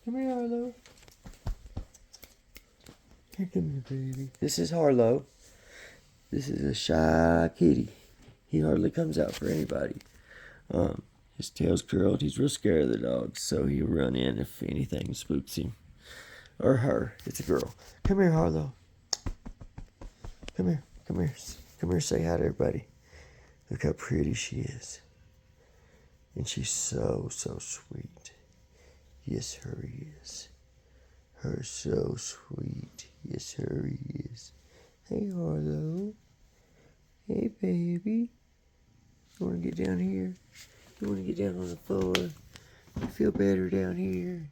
Come here, Harlow. Here, come here, baby. This is Harlow. This is a shy kitty. He hardly comes out for anybody. His tail's curled. He's real scared of the dogs, so he'll run in if anything spooks him. Or her. It's a girl. Come here, Harlow. Come here. Come here. Come here, say hi to everybody. Look how pretty she is. And she's so, so sweet. Yes, her is. Her so sweet. Yes, her is. Hey, Harlow. Hey, baby. You want to get down here? You want to get down on the floor? You feel better down here?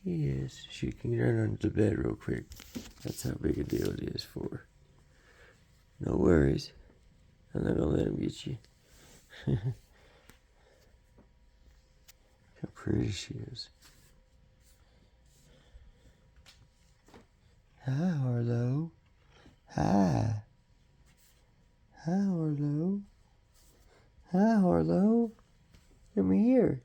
Yes, she can run under the bed real quick. That's how big a deal it is for her. No worries. I'm not going to let him get you. How pretty she is. Hi, Harlow. Hi. Hi, Harlow. Hi, Harlow. Come here.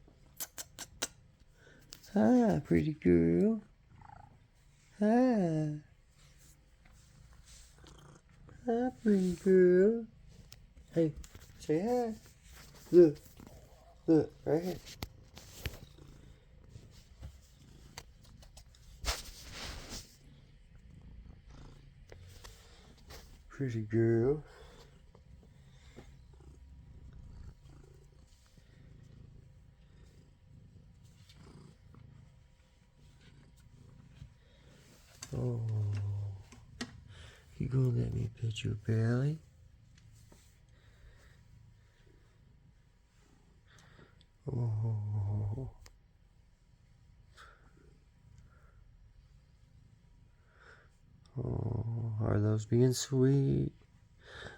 Hi, pretty girl. Hi. Hi, pretty girl. Hey, say hi. Look. Look, right here. Pretty girl. Oh, you gonna let me pet your belly? Oh, oh, Harlow's being sweet.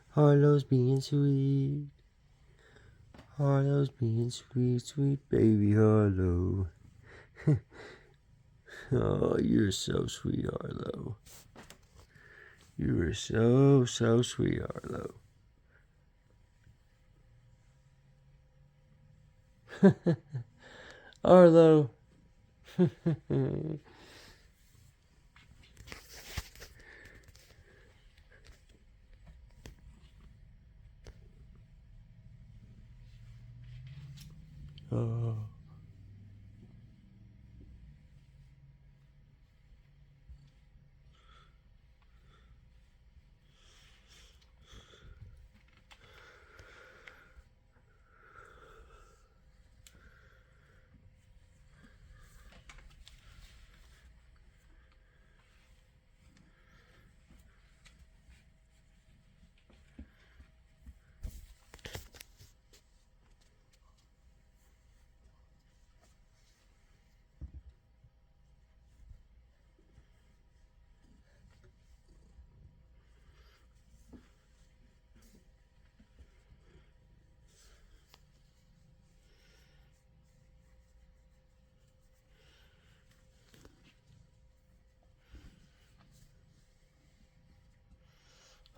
Harlow's being sweet. Harlow's being sweet, sweet baby Harlow. Oh, you're so sweet, Harlow. You are so, so sweet, Harlow. Harlow. Oh.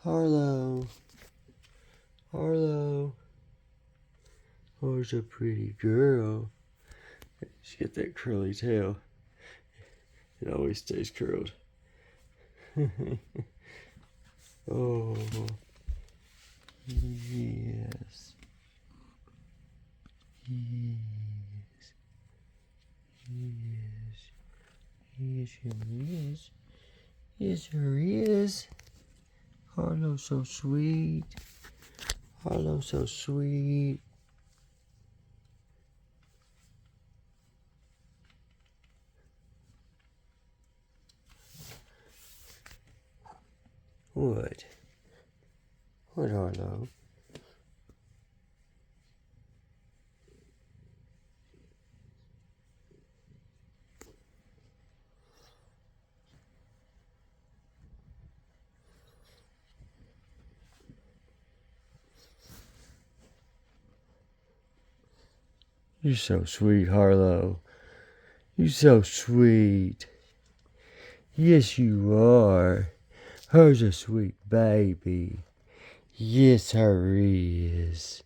Harlow. Harlow. Oh, she's a pretty girl. She got that curly tail. It always stays curled. Oh, yes. Yes. Yes. Yes, her is. Yes, her is. Harlow so sweet. Harlow so sweet. What? What, Harlow? You're so sweet, Harlow. You're so sweet. Yes, you are. Her's a sweet baby. Yes, her is.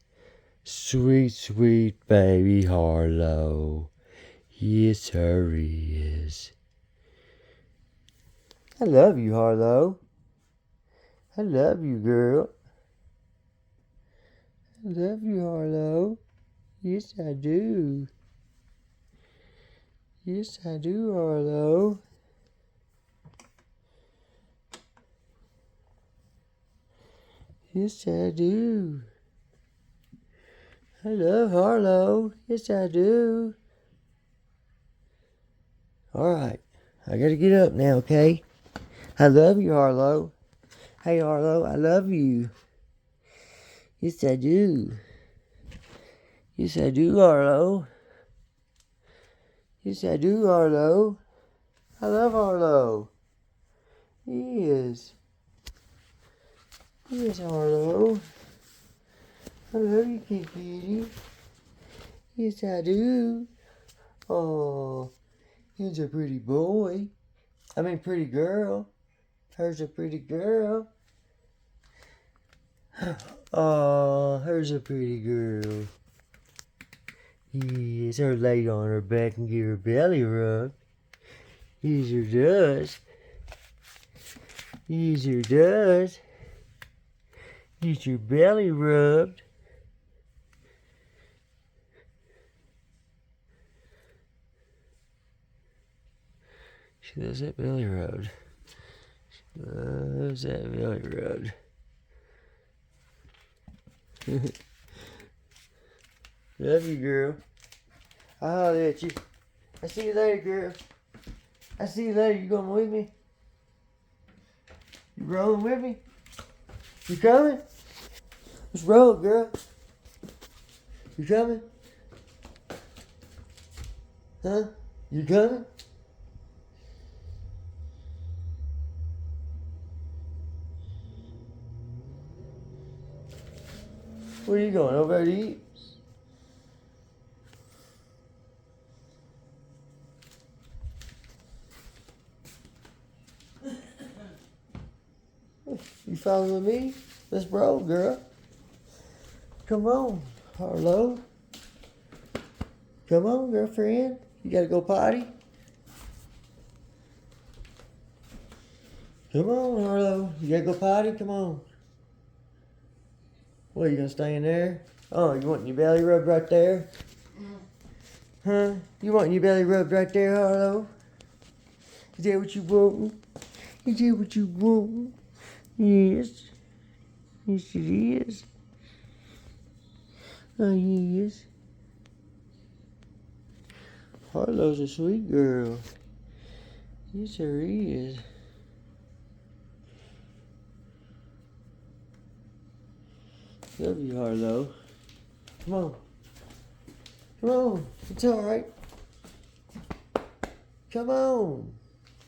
Sweet, sweet baby Harlow. Yes, sir, he is. I love you, Harlow. I love you, girl. I love you, Harlow. Yes, I do. Yes, I do, Harlow. Yes, I do. I love Harlow. Yes, I do. Alright, I gotta get up now, okay? I love you, Harlow. Hey, Harlow, I love you. Yes, I do. Yes, I do, Harlow. Yes, I do, Harlow. I love Harlow. Yes. Yes, Harlow. I love you, kitty. Yes, I do. Oh, he's a pretty boy. I mean, pretty girl. Her's a pretty girl. Oh, her's a pretty girl. Yes, her lay on her back and get her belly rubbed. Yes, her does. Yes, her does. Get your belly rubbed. She loves that belly rubbed. She loves that belly rubbed. Love you, girl. I'll holler at you. I see you later, girl. I see you later. You going with me? You rolling with me? You coming? Let's roll, girl. You coming? Huh? You coming? Where are you going? Over there to eat? You following me? Let's roll, girl. Come on, Harlow. Come on, girlfriend. You gotta go potty? Come on, Harlow. You gotta go potty? Come on. What, you gonna stay in there? Oh, you want your belly rubbed right there? Huh? You want your belly rubbed right there, Harlow? Is that what you want? Is that what you want? Yes. Yes, it is. Oh, yes. Harlow's a sweet girl. Yes, sir he is. Love you, Harlow. Come on. Come on. It's alright. Come on.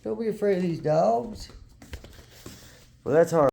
Don't be afraid of these dogs. Well, that's hard.